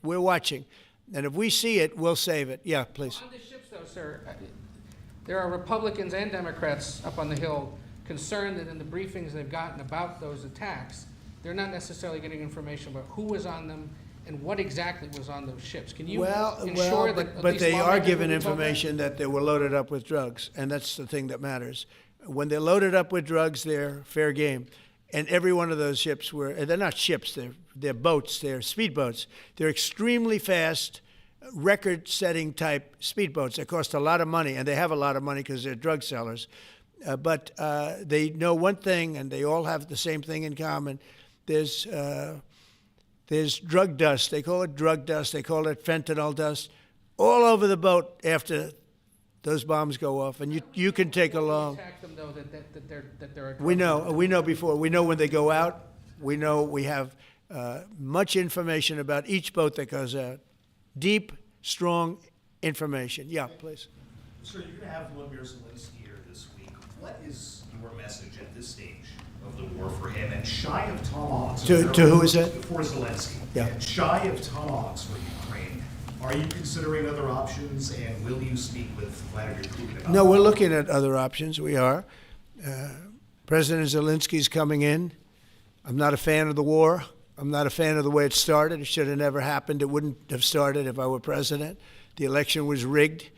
we're watching. And if we see it, we'll save it. Yeah, please. On the ships, though, sir, there are Republicans and Democrats up on the Hill concerned that in the briefings they've gotten about those attacks, they're not necessarily getting information about who was on them and what exactly was on those ships. Can you ensure that at but least they are lawmakers given will be told that? information that they were loaded up with drugs, and that's the thing that matters. When they're loaded up with drugs, they're fair game. And every one of those ships were, and they're not ships, they're boats, they're speedboats. They're extremely fast, record-setting type speedboats. They cost a lot of money, and they have a lot of money because they're drug sellers. But they know one thing, and they all have the same thing in common. There's drug dust. They call it drug dust. They call it fentanyl dust all over the boat after those bombs go off. And you can take along. Attack them, though, that they're a drug We know before. We know when they go out. We know we have much information about each boat that goes out. Deep, strong information. Yeah, please. Sir, you're going to have Vladimir Zelensky here this week. What is your message at this stage of the war for him? And shy of tomahawks. To who is that? For Zelensky. Yeah. And shy of tomahawks for Ukraine. Are you considering other options, and will you speak with Vladimir Putin about No, we're looking at other options. We are. President Zelensky's coming in. I'm not a fan of the war. I'm not a fan of the way it started. It should have never happened. It wouldn't have started if I were president. The election was rigged.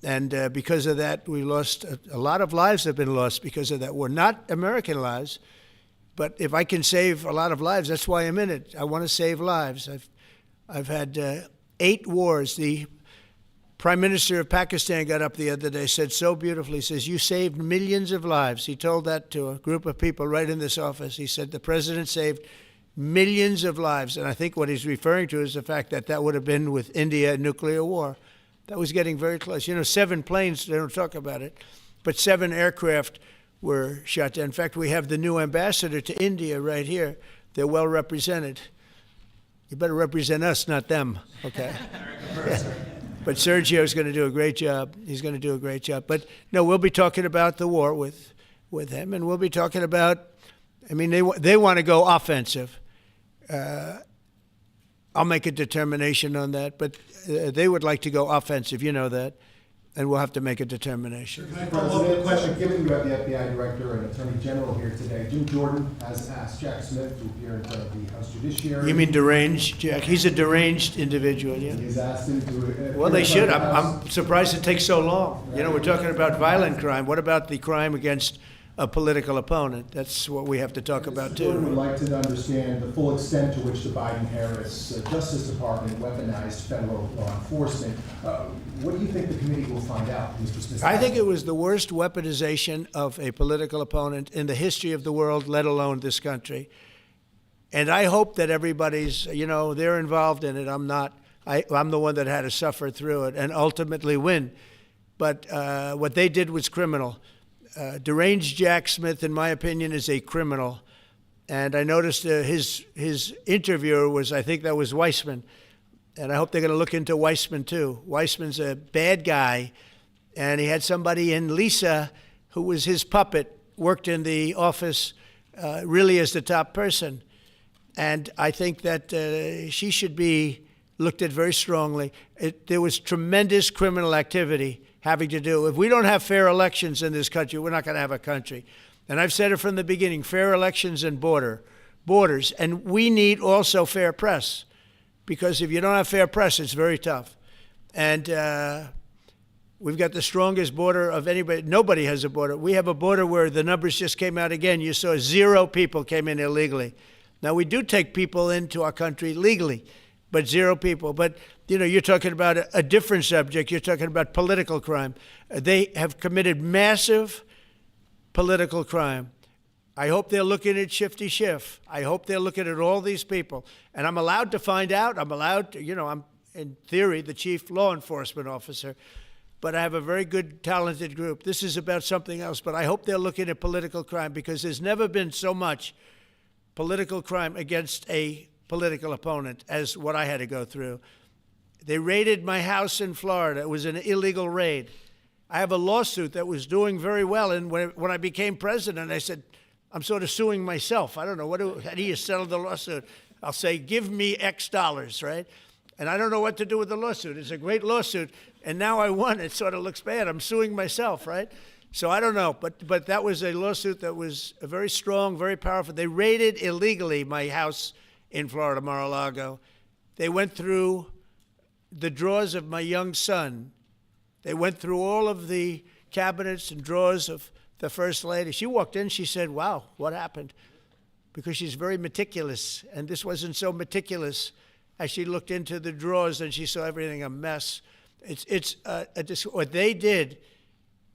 And because of that, we lost a lot of lives have been lost because of that war. Not American lives, but if I can save a lot of lives, that's why I'm in it. I want to save lives. I've had 8 wars. The Prime Minister of Pakistan got up the other day, said so beautifully, says, you saved millions of lives. He told that to a group of people right in this office. He said the president saved millions of lives. And I think what he's referring to is the fact that that would have been with India a nuclear war. That was getting very close. You know, 7 planes, they don't talk about it, but 7 aircraft were shot down. In fact, we have the new ambassador to India right here. They're well represented. You better represent us, not them, okay? Yeah. But Sergio's going to do a great job. He's going to do a great job. But no, we'll be talking about the war with him, and we'll be talking about, I mean, they want to go offensive. I'll make a determination on that, but they would like to go offensive, you know that, and we'll have to make a determination. Can I follow up with a question? Given you have the FBI Director and Attorney General here today, Jim Jordan has asked Jack Smith to appear in front of the House Judiciary. You mean deranged, Jack? He's a deranged individual, yeah. He's asked him to Well, they appear in should. front of the House. I'm surprised it takes so long. You know, we're talking about violent crime. What about the crime against a political opponent? That's what we have to talk about, Mr. Jordan would too. like to understand the full extent to which the Biden-Harris Justice Department weaponized federal law enforcement. What do you think the committee will find out, Mr. Smith? I think it was the worst weaponization of a political opponent in the history of the world, let alone this country. And I hope that everybody's, you know, they're involved in it. I'm not. I'm the one that had to suffer through it and ultimately win. But what they did was criminal. Deranged Jack Smith, in my opinion, is a criminal. And I noticed his interviewer was, I think that was Weissman. And I hope they're going to look into Weissman, too. Weissman's a bad guy. And he had somebody in Lisa, who was his puppet, worked in the office really as the top person. And I think that she should be looked at very strongly. There was tremendous criminal activity having to do. If we don't have fair elections in this country, we're not going to have a country. And I've said it from the beginning, fair elections and borders. And we need also fair press, because if you don't have fair press, it's very tough. And we've got the strongest border of anybody. Nobody has a border. We have a border where the numbers just came out again. You saw 0 people came in illegally. Now, we do take people into our country legally, but 0 people. But, you know, you're talking about a different subject. You're talking about political crime. They have committed massive political crime. I hope they're looking at Shifty Schiff. I hope they're looking at all these people. And I'm allowed to find out. I'm allowed to, you know, I'm, in theory, the chief law enforcement officer. But I have a very good, talented group. This is about something else. But I hope they're looking at political crime, because there's never been so much political crime against a political opponent as what I had to go through. They raided my house in Florida. It was an illegal raid. I have a lawsuit that was doing very well. And when I became president, I said, I'm sort of suing myself. I don't know. How do you settle the lawsuit? I'll say, give me X dollars, right? And I don't know what to do with the lawsuit. It's a great lawsuit, and now I won. It sort of looks bad. I'm suing myself, right? So I don't know, but that was a lawsuit that was very strong, very powerful. They raided illegally my house in Florida, Mar-a-Lago. They went through the drawers of my young son. They went through all of the cabinets and drawers of the First Lady. She walked in, she said, "Wow, what happened?" Because she's very meticulous, and this wasn't so meticulous. As she looked into the drawers and she saw everything a mess. What they did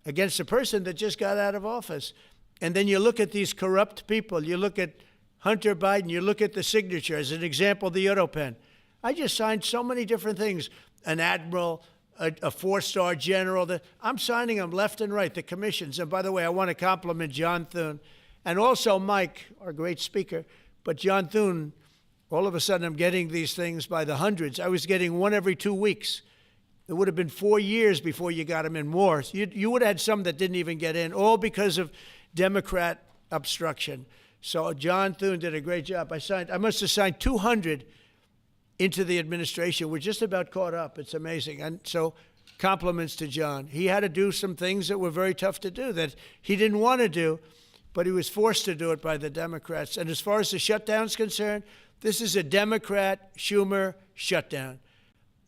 against a person that just got out of office. And then you look at these corrupt people. You look at Hunter Biden. You look at the signature. As an example, the Europen. I just signed so many different things. An admiral, a four-star general. I'm signing them left and right, the commissions. And by the way, I want to compliment John Thune and also Mike, our great speaker. But John Thune, all of a sudden, I'm getting these things by the hundreds. I was getting one every 2 weeks. It would have been 4 years before you got them in more. You would have had some that didn't even get in, all because of Democrat obstruction. So John Thune did a great job. I must have signed 200 into the administration. We're just about caught up. It's amazing. And so compliments to John. He had to do some things that were very tough to do, that he didn't want to do, but he was forced to do it by the Democrats. And as far as the shutdown's concerned, this is a Democrat Schumer shutdown.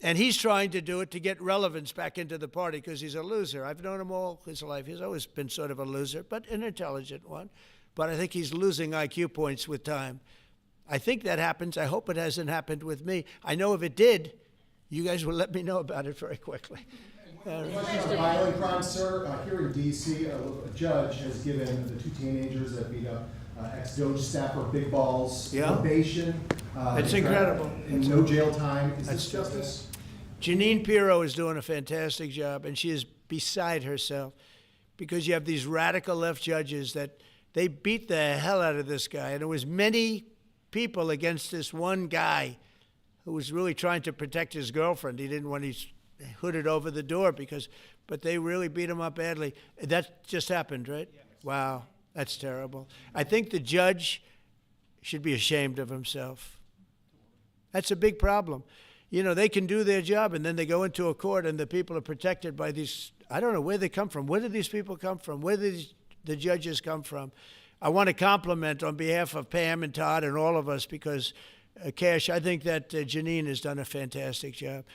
And he's trying to do it to get relevance back into the party because he's a loser. I've known him all his life. He's always been sort of a loser, but an intelligent one. But I think he's losing IQ points with time. I think that happens. I hope it hasn't happened with me. I know if it did, you guys will let me know about it very quickly. Question on violent crimes, sir. Here in D.C., a judge has given the two teenagers that beat up ex-Doge staffer Big Balls probation. It's incredible. And no jail time. Is this justice? Jeanine Pirro is doing a fantastic job, and she is beside herself because you have these radical left judges that they beat the hell out of this guy. And there was many people against this one guy who was really trying to protect his girlfriend. He didn't want his hooded over the door but they really beat him up badly. That just happened, right? Yeah. Wow, that's terrible. I think the judge should be ashamed of himself. That's a big problem. You know, they can do their job, and then they go into a court, and the people are protected by these, I don't know where they come from. Where do these people come from? Where do the judges come from? I want to compliment on behalf of Pam and Todd and all of us because, Cash, I think that Jeanine has done a fantastic job.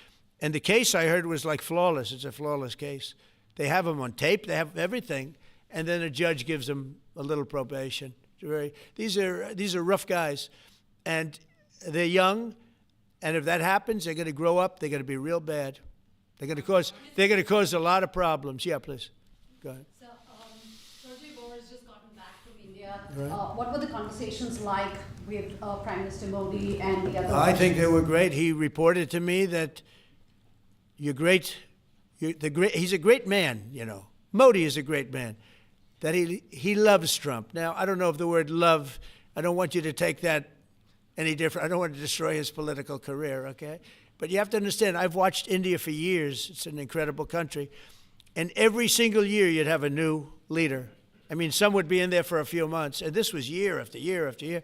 And the case I heard was like flawless. It's a flawless case. They have them on tape. They have everything. And then a judge gives them a little probation. These are rough guys. And they're young. And if that happens, they're going to grow up. They're going to be real bad. They're going to cause a lot of problems. Yeah, please. Go ahead. So, Sergey Bohr has just gotten back from India. Right. What were the conversations like with Prime Minister Modi and the other? I think they were great. He reported to me that he's a great man, you know. Modi is a great man. That he loves Trump. Now, I don't know if the word love, I don't want you to take that any different. I don't want to destroy his political career, okay? But you have to understand, I've watched India for years. It's an incredible country. And every single year you'd have a new leader. I mean, some would be in there for a few months. And this was year after year after year.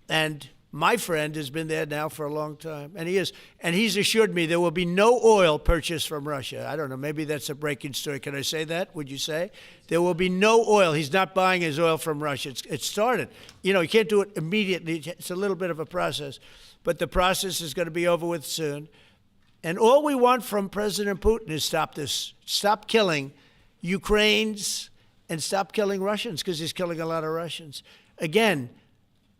And my friend has been there now for a long time. And he's assured me there will be no oil purchased from Russia. I don't know, maybe that's a breaking story. Can I say that? Would you say? There will be no oil. He's not buying his oil from Russia. It's started. You know, you can't do it immediately. It's a little bit of a process. But the process is going to be over with soon. And all we want from President Putin is stop this. Stop killing Ukrainians and stop killing Russians because he's killing a lot of Russians. Again,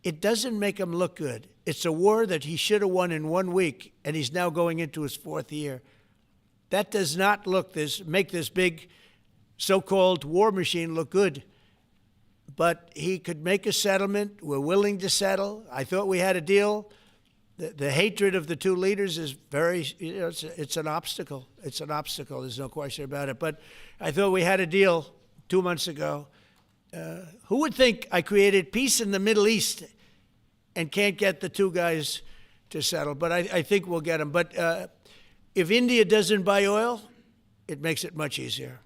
it doesn't make him look good. It's a war that he should have won in 1 week, and he's now going into his 4th year. That does not make this big so-called war machine look good. But he could make a settlement. We're willing to settle. I thought we had a deal. The hatred of the two leaders is it's an obstacle. It's an obstacle. There's no question about it. But I thought we had a deal 2 months ago. Who would think I created peace in the Middle East and can't get the two guys to settle? But I think we'll get them. But if India doesn't buy oil, it makes it much easier.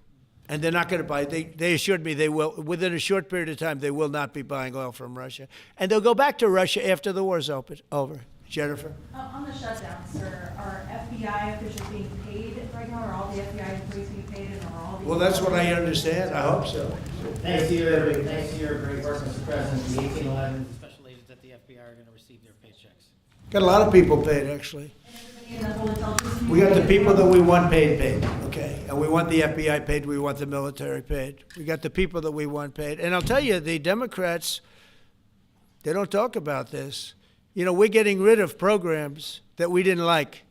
And they're not going to buy. They assured me they will. Within a short period of time, they will not be buying oil from Russia. And they'll go back to Russia after the war's over. Jennifer? On the shutdown, sir, are FBI officials being paid right now? Are all the FBI employees being paid, and are all the... Well, that's what I understand. I hope so. Thanks to your great work, Mr. President, the 1811 special agents at the FBI are going to receive their paychecks. Got a lot of people paid, actually. Everybody in the whole intelligence We got the community- people that we want paid, okay? And we want the FBI paid, we want the military paid. We got the people that we want paid. And I'll tell you, the Democrats, they don't talk about this. You know, we're getting rid of programs that we didn't like,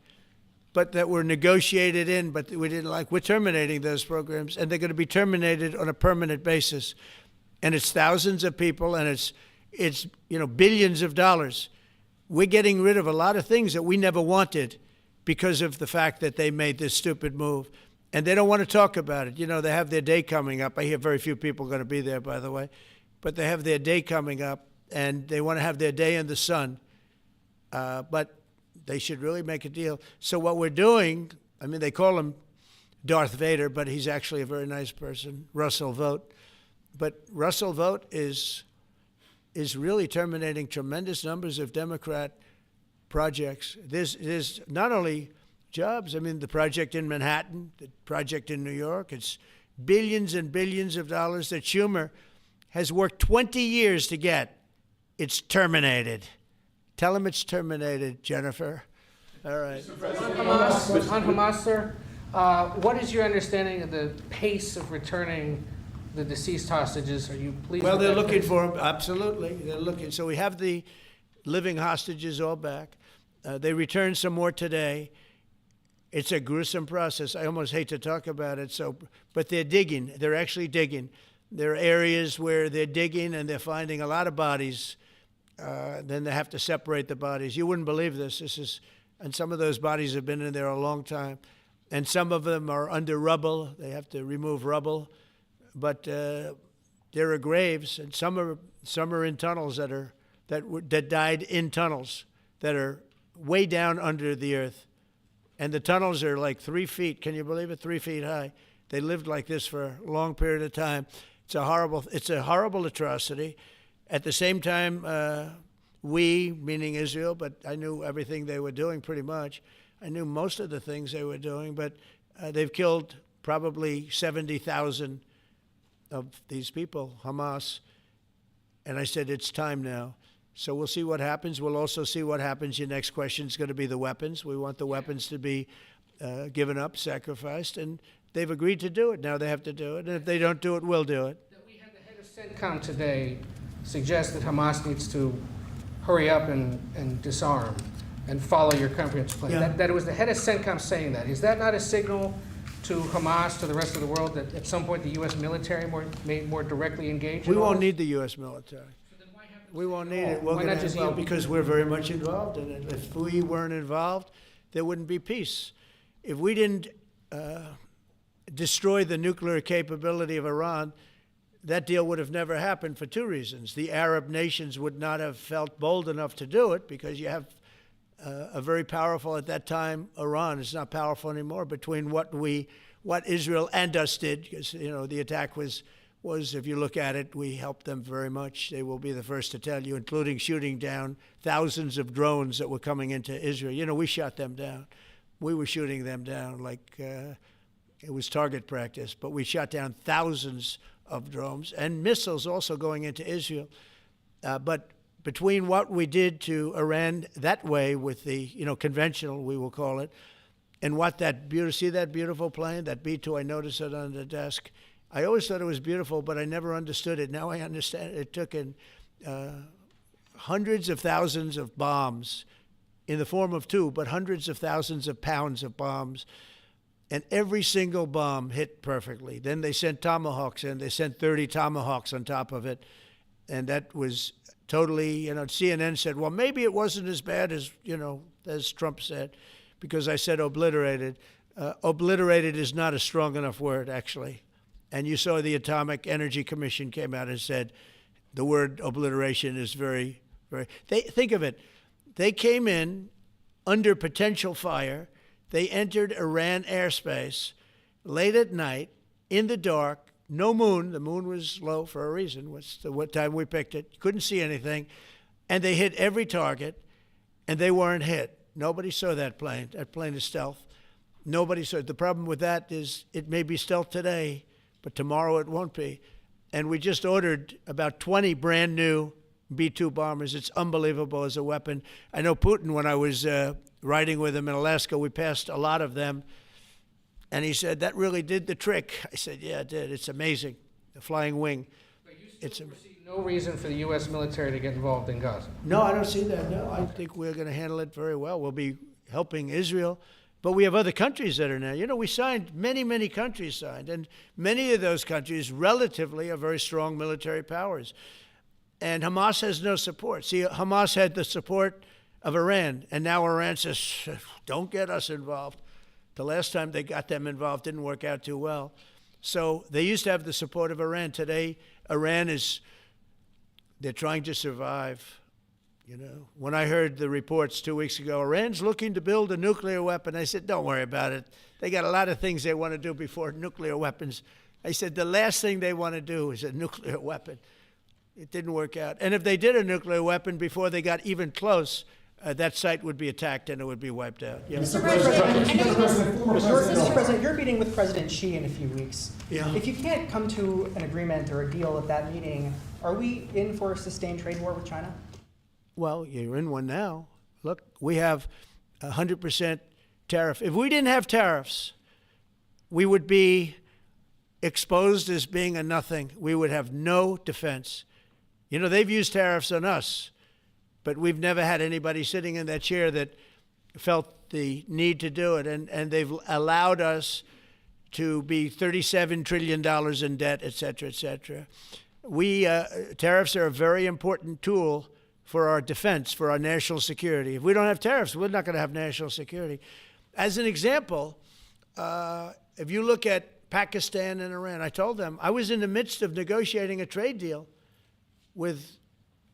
but that were negotiated in, but that we didn't like. We're terminating those programs, and they're going to be terminated on a permanent basis. And it's thousands of people, and it's billions of dollars. We're getting rid of a lot of things that we never wanted because of the fact that they made this stupid move. And they don't want to talk about it. You know, they have their day coming up. I hear very few people are going to be there, by the way. But they have their day coming up, and they want to have their day in the sun. But they should really make a deal. So what we're doing, I mean, they call him Darth Vader, but he's actually a very nice person, Russell Vogt. But Russell Vogt is really terminating tremendous numbers of Democrat projects. There's not only jobs, I mean, the project in Manhattan, the project in New York, it's billions and billions of dollars that Schumer has worked 20 years to get. It's terminated. Tell him it's terminated, Jennifer. All right. On Hamas, sir, what is your understanding of the pace of returning the deceased hostages? Are you pleased? Well, with they're that looking pace? for them. Absolutely, they're looking. So we have the living hostages all back. They returned some more today. It's a gruesome process. I almost hate to talk about it. But they're digging. They're actually digging. There are areas where they're digging and they're finding a lot of bodies. Then they have to separate the bodies. You wouldn't believe this. And some of those bodies have been in there a long time, and some of them are under rubble. They have to remove rubble. But there are graves, and some are in tunnels that died in tunnels that are way down under the earth, and the tunnels are like 3 feet. Can you believe it? 3 feet high. They lived like this for a long period of time. It's a horrible atrocity. At the same time, we, meaning Israel, but I knew everything they were doing pretty much. I knew most of the things they were doing, but they've killed probably 70,000 of these people, Hamas. And I said, it's time now. So we'll see what happens. We'll also see what happens. Your next question is going to be the weapons. We want the weapons to be given up, sacrificed, and they've agreed to do it. Now they have to do it. And if they don't do it, we'll do it. We had the head of CENTCOM today suggest that Hamas needs to hurry up and disarm and follow your comprehensive plan. Yeah. That it was the head of CENTCOM saying that. Is that not a signal to Hamas, to the rest of the world, that at some point the U.S. military may more directly engage? We in all won't this? need the U.S. military. We won't need it. Why not just you? Because we're very much involved in it. If we weren't involved, there wouldn't be peace. If we didn't destroy the nuclear capability of Iran, that deal would have never happened for two reasons. The Arab nations would not have felt bold enough to do it because you have a very powerful, at that time, Iran. It's not powerful anymore between what Israel and us did, because, the attack was, if you look at it, we helped them very much. They will be the first to tell you, including shooting down thousands of drones that were coming into Israel. We shot them down. We were shooting them down like it was target practice, but we shot down thousands of drones and missiles also going into Israel. But between what we did to Iran that way with the, conventional, we will call it, and what see that beautiful plane, that B-2, I noticed it on the desk. I always thought it was beautiful, but I never understood it. Now I understand it. It took in hundreds of thousands of bombs in the form of two, but hundreds of thousands of pounds of bombs. And every single bomb hit perfectly. Then they sent Tomahawks in. They sent 30 Tomahawks on top of it. And that was totally, CNN said, well, maybe it wasn't as bad as Trump said, because I said obliterated. Obliterated is not a strong enough word, actually. And you saw the Atomic Energy Commission came out and said the word obliteration is very, very... Think of it. They came in under potential fire. They entered Iran airspace late at night, in the dark, no moon. The moon was low for a reason. What time we picked it. Couldn't see anything. And they hit every target. and they weren't hit. Nobody saw that plane. That plane is stealth. Nobody saw it. The problem with that is it may be stealth today, but tomorrow it won't be. And we just ordered about 20 brand new B-2 bombers. It's unbelievable as a weapon. I know Putin, when I was riding with him in Alaska, we passed a lot of them. And he said, that really did the trick. I said, yeah, it did. It's amazing. The flying wing. But you It's still foresee no reason for the U.S. military to get involved in Gaza? No, I don't see that. No, I think we're going to handle it very well. We'll be helping Israel. But we have other countries that are now. You know, we signed, many countries signed. And many of those countries relatively are very strong military powers. And Hamas has no support. See, Hamas had the support of Iran. And now Iran says, don't get us involved. The last time they got them involved didn't work out too well. So they used to have the support of Iran. Today, Iran they're trying to survive. You know, when I heard the reports 2 weeks ago, Iran's looking to build a nuclear weapon, I said, don't worry about it. They got a lot of things they want to do before nuclear weapons. I said, the last thing they want to do is a nuclear weapon. It didn't work out. And if they did a nuclear weapon before they got even close, that site would be attacked and it would be wiped out. Yeah. Mr. President, former President. Mr. President, you're meeting with President Xi in a few weeks. Yeah. If you can't come to an agreement or a deal at that meeting, are we in for a sustained trade war with China? Well, you're in one now. Look, we have 100% tariff. If we didn't have tariffs, we would be exposed as being a nothing. We would have no defense. You know, they've used tariffs on us, but we've never had anybody sitting in that chair that felt the need to do it. And they've allowed us to be $37 trillion in debt, et cetera, et cetera. Tariffs are a very important tool for our defense, for our national security. If we don't have tariffs, we're not going to have national security. As an example, if you look at Pakistan and Iran, I told them I was in the midst of negotiating a trade deal with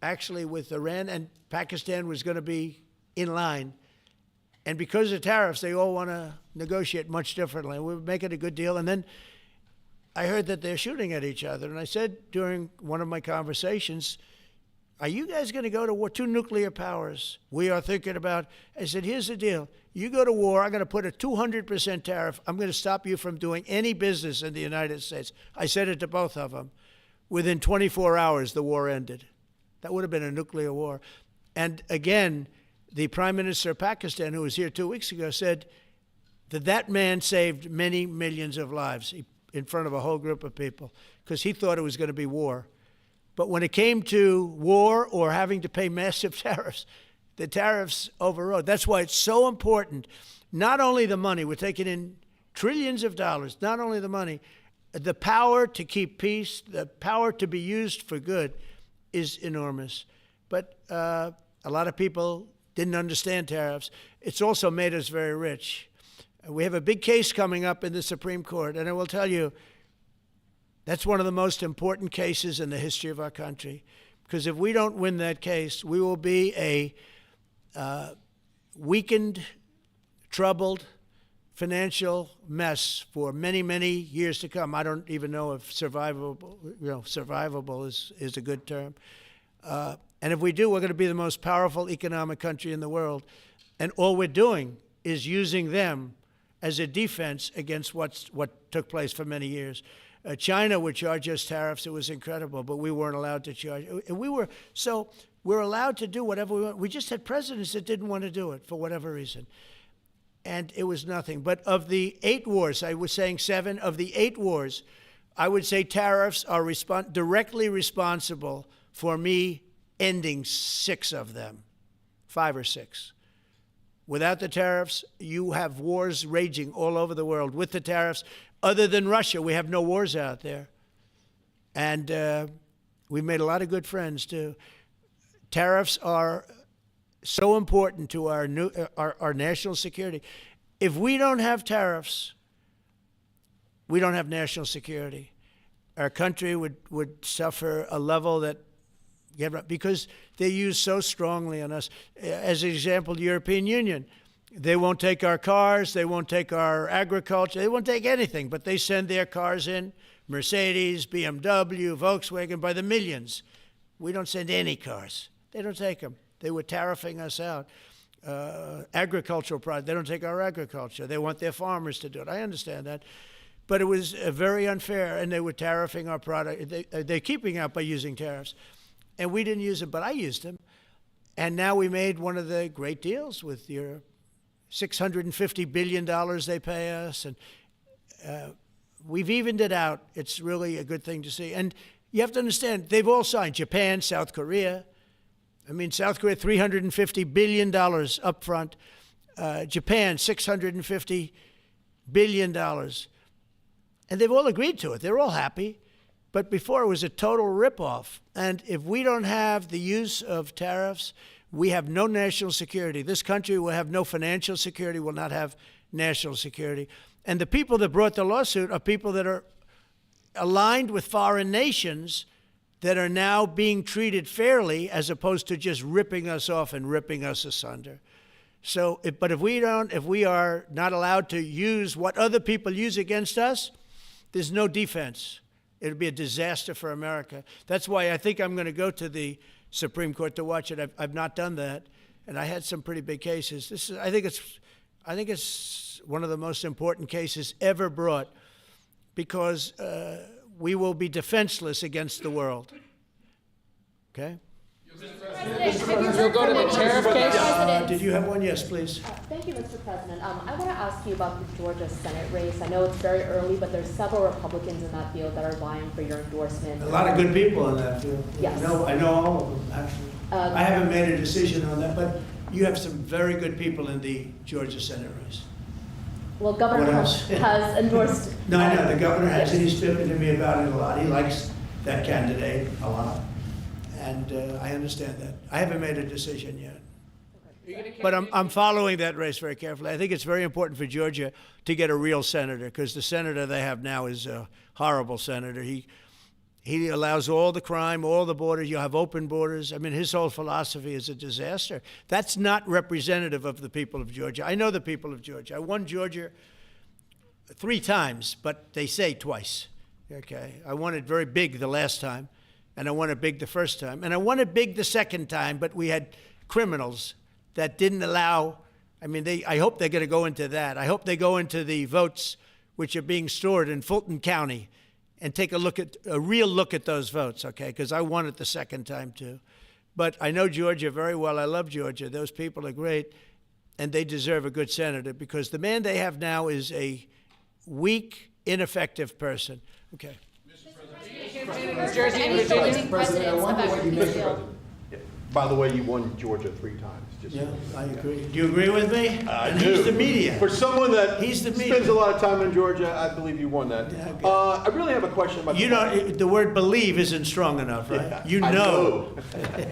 Iran, and Pakistan was going to be in line. And because of tariffs, they all want to negotiate much differently. We're making a good deal. And then I heard that they're shooting at each other. And I said during one of my conversations, are you guys going to go to war? Two nuclear powers we are thinking about. I said, here's the deal. You go to war, I'm going to put a 200% tariff. I'm going to stop you from doing any business in the United States. I said it to both of them. Within 24 hours, the war ended. That would have been a nuclear war. And again, the Prime Minister of Pakistan, who was here 2 weeks ago, said that man saved many millions of lives in front of a whole group of people because he thought it was going to be war. But when it came to war or having to pay massive tariffs, the tariffs overrode. That's why it's so important. Not only the money, we're taking in trillions of dollars, not only the money, the power to keep peace, the power to be used for good is enormous. But a lot of people didn't understand tariffs. It's also made us very rich. We have a big case coming up in the Supreme Court, and I will tell you, that's one of the most important cases in the history of our country. Because if we don't win that case, we will be a weakened, troubled, financial mess for many years to come. I don't even know if survivable is a good term. And if we do, we're going to be the most powerful economic country in the world. And all we're doing is using them as a defense against what took place for many years. China would charge us tariffs. It was incredible, but we weren't allowed to charge. And we're allowed to do whatever we want. We just had presidents that didn't want to do it for whatever reason. And it was nothing. But of the 8 wars, I was saying 7, of the 8 wars, I would say tariffs are directly responsible for me ending 6 of them, 5 or 6. Without the tariffs, you have wars raging all over the world. With the tariffs, other than Russia, we have no wars out there. And we've made a lot of good friends, too. Tariffs are so important to our national security. If we don't have tariffs, we don't have national security. Our country would suffer a level that, because they use so strongly on us. As an example, the European Union, they won't take our cars, they won't take our agriculture, they won't take anything, but they send their cars in, Mercedes, BMW, Volkswagen, by the millions. We don't send any cars. They don't take them. They were tariffing us out. agricultural products. They don't take our agriculture. They want their farmers to do it. I understand that. But it was very unfair, and they were tariffing our product. They're keeping out by using tariffs. And we didn't use them, but I used them. And now we made one of the great deals with your $650 billion they pay us. And we've evened it out. It's really a good thing to see. And you have to understand, they've all signed. Japan, South Korea. I mean, South Korea, $350 billion up front. Japan, $650 billion. And they've all agreed to it. They're all happy. But before, it was a total ripoff. And if we don't have the use of tariffs, we have no national security. This country will have no financial security, will not have national security. And the people that brought the lawsuit are people that are aligned with foreign nations that are now being treated fairly as opposed to just ripping us off and ripping us asunder. So, but if we are not allowed to use what other people use against us, there's no defense. It'll be a disaster for America. That's why I think I'm going to go to the Supreme Court to watch it. I've not done that, and I had some pretty big cases. I think it's one of the most important cases ever brought, because we will be defenseless against the world. Okay? You'll go to the tariff case? Did you have one? Yes, please. Thank you, Mr. President. I want to ask you about the Georgia Senate race. I know it's very early, but there's several Republicans in that field that are vying for your endorsement. A lot of good people in that field. Yes. I know all of them, actually. I haven't made a decision on that, but you have some very good people in the Georgia Senate race. Well, Governor What Trump else? has endorsed. No, I know, the governor has, and he's spoken to me about it a lot. He likes that candidate a lot, and I understand that. I haven't made a decision yet. But I'm following that race very carefully. I think it's very important for Georgia to get a real senator, because the senator they have now is a horrible senator. He allows all the crime, all the borders. You have open borders. I mean, his whole philosophy is a disaster. That's not representative of the people of Georgia. I know the people of Georgia. I won Georgia 3 times, but they say twice. Okay, I won it very big the last time, and I won it big the first time, and I won it big the second time. But we had criminals that didn't allow. I mean, I hope they're going to go into that. I hope they go into the votes which are being stored in Fulton County and take a real look at those votes, okay? Because I won it the second time too. But I know Georgia very well. I love Georgia. Those people are great, and they deserve a good senator, because the man they have now is a weak, ineffective person. Okay. New Jersey and Virginia. President, I wonder what you make. By the way, you won Georgia 3 times. Just Yeah, I agree. Do you agree with me? I And do. he's the media. For someone that He's the media. spends a lot of time in Georgia, I believe you won that. Yeah, okay. I really have a question about. You know, the word believe isn't strong enough, right? Yeah, You I know.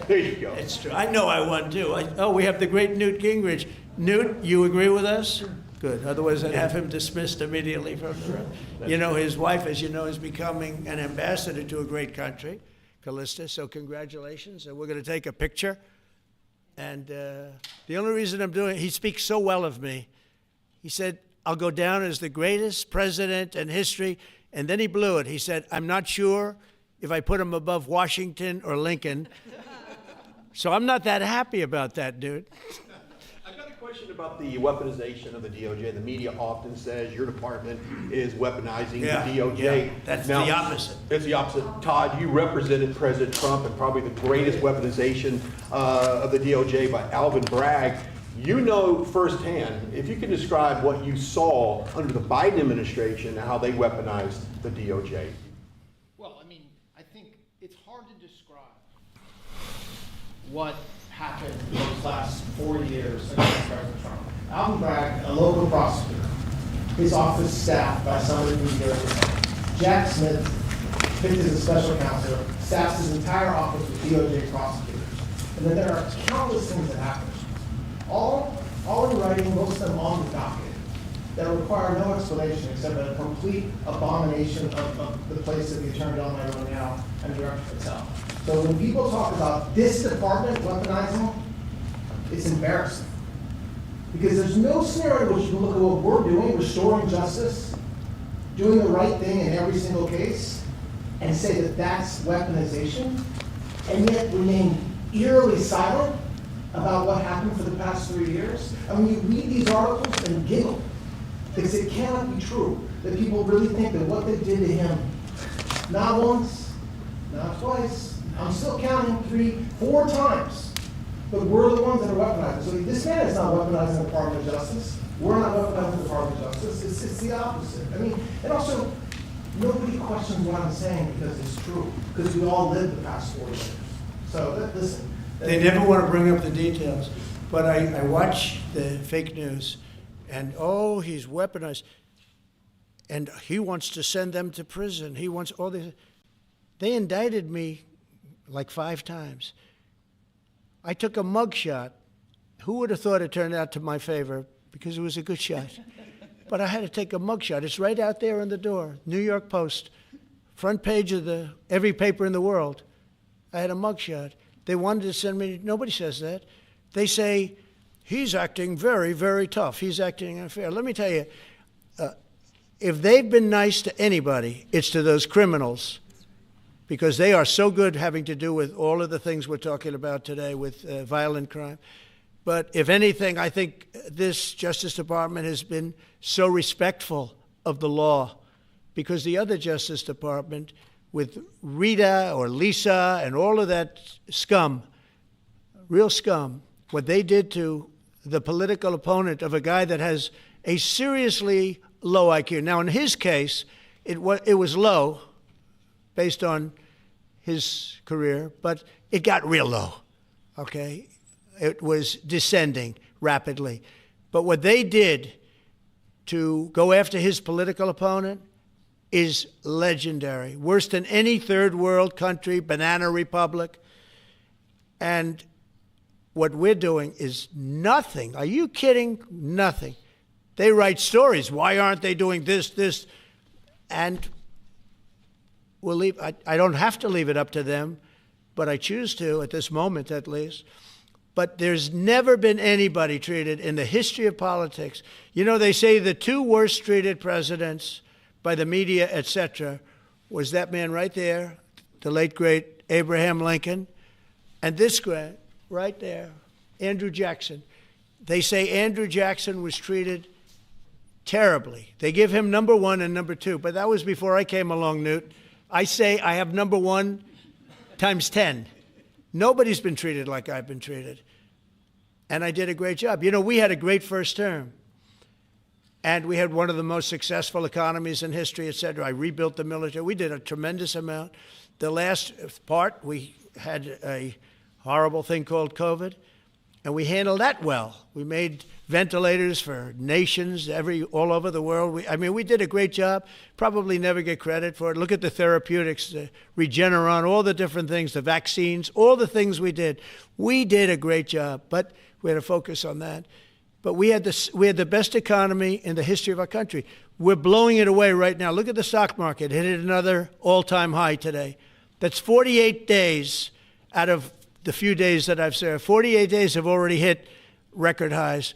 there you go. It's true. I know I won too. We have the great Newt Gingrich. Newt, you agree with us? Good. Otherwise, I'd have him dismissed immediately from the room. You know, his wife, as you know, is becoming an ambassador to a great country, Callista. So congratulations. And we're going to take a picture. And the only reason I'm doing it, he speaks so well of me. He said, I'll go down as the greatest president in history. And then he blew it. He said, I'm not sure if I put him above Washington or Lincoln. So I'm not that happy about that, dude. I've got a question about the weaponization of the DOJ. The media often says your department is weaponizing Yeah, the DOJ. yeah. That's the opposite. It's the opposite. Todd, you represented President Trump in probably the greatest weaponization of the DOJ by Alvin Bragg. You know firsthand, if you can describe what you saw under the Biden administration and how they weaponized the DOJ. Well, I mean, I think it's hard to describe what happened those last 4 years against President Trump. Alvin Bragg, a local prosecutor, his office staffed by somebody from New Jersey. Jack Smith, picked as a special counsel, staffs his entire office with DOJ prosecutors. And then there are countless things that happen. All in writing, most of them on the docket, that require no explanation except a complete abomination of the place that the Attorney General might run now and director itself. So when people talk about this department weaponizing, it's embarrassing. Because there's no scenario in which you can look at what we're doing, restoring justice, doing the right thing in every single case, and say that that's weaponization, and yet remain eerily silent about what happened for the past 3 years? And when you read these articles and giggle, because it cannot be true that people really think that what they did to him, not once, not twice, I'm still counting 3, 4 times, but we're the ones that are weaponizing. So this man is not weaponizing the Department of Justice. We're not weaponizing the Department of Justice. It's the opposite. I mean, and also, nobody questions what I'm saying because it's true, because we all lived the past 4 years. So listen. They never want to bring up the details, but I watch the fake news, and oh, he's weaponized, and he wants to send them to prison. He wants all this. They indicted me like 5 times. I took a mug shot. Who would have thought it turned out to my favor? Because it was a good shot. But I had to take a mug shot. It's right out there on the door. New York Post, front page of every paper in the world. I had a mug shot. They wanted to send me, nobody says that. They say, he's acting very, very tough. He's acting unfair. Let me tell you, if they've been nice to anybody, it's to those criminals, because they are so good having to do with all of the things we're talking about today with violent crime. But if anything, I think this Justice Department has been so respectful of the law, because the other Justice Department, with Rita or Lisa and all of that scum, real scum, what they did to the political opponent of a guy that has a seriously low IQ. Now, in his case, it was low based on his career, but it got real low, okay? It was descending rapidly. But what they did to go after his political opponent is legendary, worse than any third world country, banana republic. And what we're doing is nothing. Are you kidding? Nothing. They write stories. Why aren't they doing this? And we'll leave. I don't have to leave it up to them, but I choose to, at this moment at least. But there's never been anybody treated in the history of politics. You know, they say the 2 worst treated presidents by the media, etc., was that man right there, the late, great Abraham Lincoln, and this guy right there, Andrew Jackson. They say Andrew Jackson was treated terribly. They give him number 1 and number 2, but that was before I came along, Newt. I say I have number 1 times 10. Nobody's been treated like I've been treated. And I did a great job. You know, we had a great first term. And we had one of the most successful economies in history, et cetera. I rebuilt the military. We did a tremendous amount. The last part, we had a horrible thing called COVID, and we handled that well. We made ventilators for nations all over the world. We did a great job. Probably never get credit for it. Look at the therapeutics, the Regeneron, all the different things, the vaccines, all the things we did. We did a great job, but we had to focus on that. But we had the best economy in the history of our country. We're blowing it away right now. Look at the stock market. It hit another all-time high today. That's 48 days out of the few days that I've served. 48 days have already hit record highs.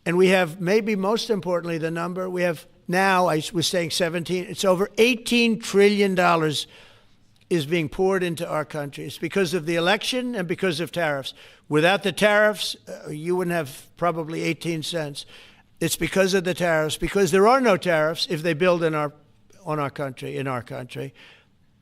And we have, maybe most importantly, the number, we have now, I was saying 17, it's over $18 trillion is being poured into our country. It's because of the election and because of tariffs. Without the tariffs, you wouldn't have probably 18 cents. It's because of the tariffs, because there are no tariffs if they build in our country.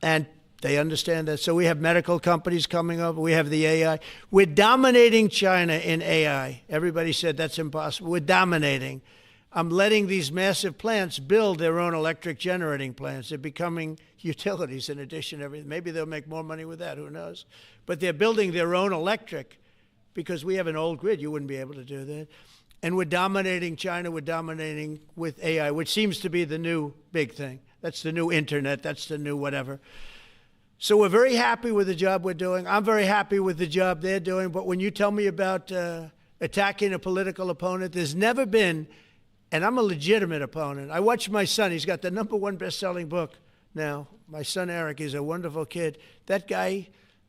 And they understand that. So we have medical companies coming up. We have the AI. We're dominating China in AI. Everybody said that's impossible. We're dominating. I'm letting these massive plants build their own electric generating plants. They're becoming utilities in addition to everything. Maybe they'll make more money with that, who knows? But they're building their own electric because we have an old grid. You wouldn't be able to do that. And we're dominating China. We're dominating with AI, which seems to be the new big thing. That's the new internet. That's the new whatever. So we're very happy with the job we're doing. I'm very happy with the job they're doing. But when you tell me about attacking a political opponent, there's never been, and I'm a legitimate opponent. I watch my son. He's got the #1 best-selling book now. My son, Eric, is a wonderful kid. That guy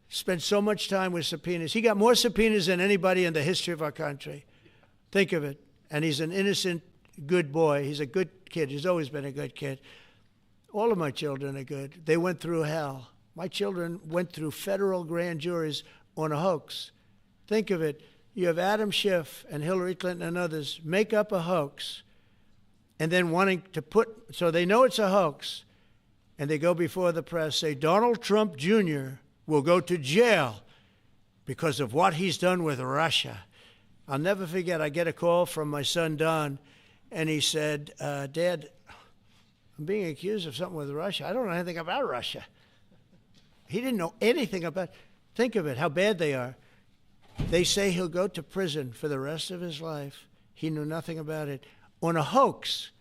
spent so much time with subpoenas. He got more subpoenas than anybody in the history of our country. Think of it. And he's an innocent, good boy. He's a good kid. He's always been a good kid. All of my children are good. They went through hell. My children went through federal grand juries on a hoax. Think of it. You have Adam Schiff and Hillary Clinton and others make up a hoax and then wanting to put, so they know it's a hoax, and they go before the press, say Donald Trump Jr. will go to jail because of what he's done with Russia. I'll never forget, I get a call from my son Don, and he said, Dad, I'm being accused of something with Russia. I don't know anything about Russia. He didn't know anything about it. Think of it, how bad they are. They say he'll go to prison for the rest of his life. He knew nothing about it. On a hoax,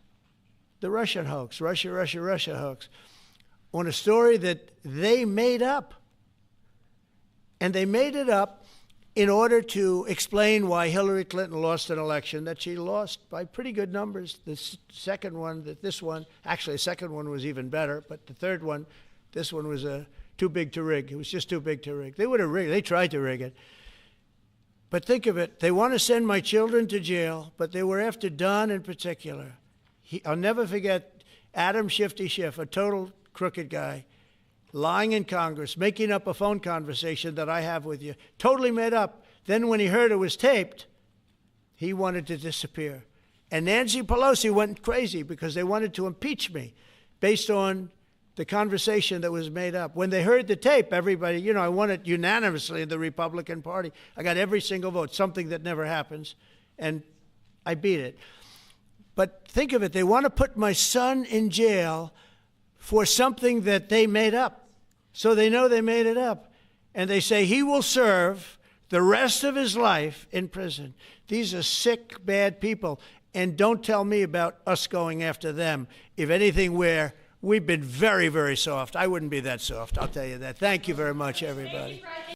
the Russian hoax, Russia hoax, on a story that they made up. And they made it up in order to explain why Hillary Clinton lost an election that she lost by pretty good numbers. The second one, actually the second one was even better, but the third one, this one was too big to rig. It was just too big to rig. They would have rigged it. They tried to rig it. But think of it. They want to send my children to jail, but they were after Don in particular. I'll never forget Adam Shifty Schiff, a total crooked guy, lying in Congress, making up a phone conversation that I have with you, totally made up. Then when he heard it was taped, he wanted to disappear. And Nancy Pelosi went crazy because they wanted to impeach me based on the conversation that was made up. When they heard the tape, everybody, I won it unanimously in the Republican Party. I got every single vote, something that never happens, and I beat it. But think of it, they want to put my son in jail for something that they made up. So they know they made it up. And they say he will serve the rest of his life in prison. These are sick, bad people. And don't tell me about us going after them. If anything, we've been very, very soft. I wouldn't be that soft, I'll tell you that. Thank you very much, everybody.